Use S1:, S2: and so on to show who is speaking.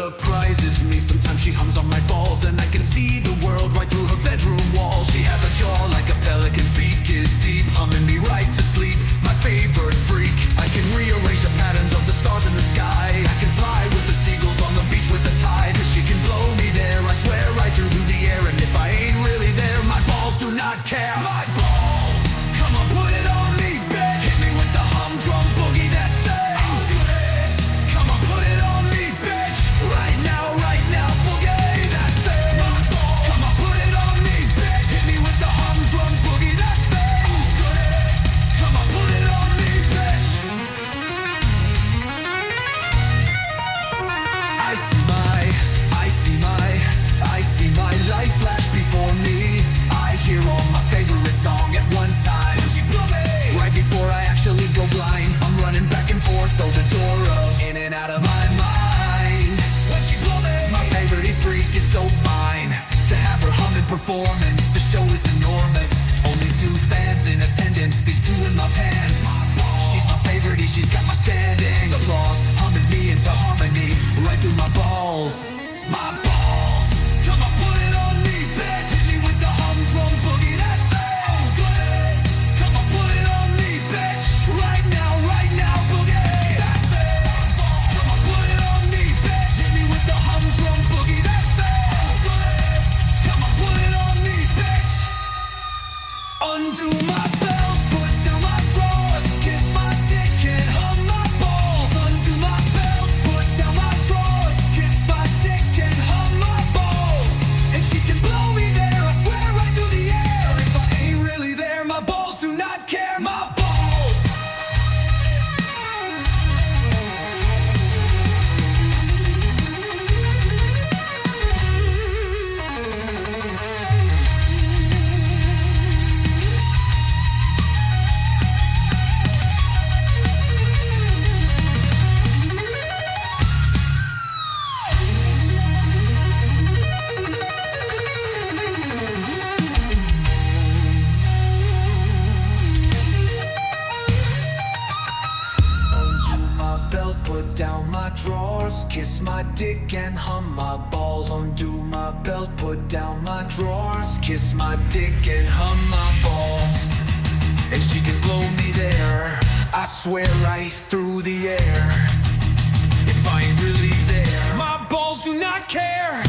S1: surprises me. Sometimes she hums on my balls and I can see the world right through her bedroom walls. She has a jaw like a pelican's beak is deep, humming me right to sleep. My favorite freak. I can rearrange the patterns of the stars in the sky. I can fly with the seagulls on the beach with the tide. Cause she can blow me there, I swear, right through the air. And if I ain't really there, my balls do not care. My balls, come on, put it on me, bitch. Hit me with the hum drum boogie, that thing. Come on, put it on me, bitch. Right now, boogie, that thing. My balls, come on, put it on me, bitch. Hit me with the hum drum boogie, that thing. Come on, put it on me, bitch. I see my life flash before me. I hear all my favorite song at one time. When she blow me, right before I actually go blind, I'm running back and forth, though the door of in and out of my mind. When she blow me, my favorite freak is so fine. To have her humming performance, the show is enormous. Only 2 fans in attendance, these 2 in my pants. She's my favorite, she's got my standing applause, humming me into harmony, right through my balls. My balls, come on, put it on me, bitch. Hit me with the hum drum boogie, that thing. Come on, put it on me, bitch. Right now, boogie, that thing. Come on, put it on me, bitch. Hit me with the hum drum boogie, that thing. Come on, put it on me, bitch. Undo my belt, put down my drawers, kiss my dick and hum my balls. Undo my belt, put down my drawers, kiss my dick and hum my balls. And she can blow me there, I swear, right through the air. If I ain't really there, my balls do not care. My balls. Put down my drawers, kiss my dick and hum my balls. Undo my belt, put down my drawers, kiss my dick and hum my balls. And she can blow me there, I swear, right through the air. If I ain't really there, my balls do not care.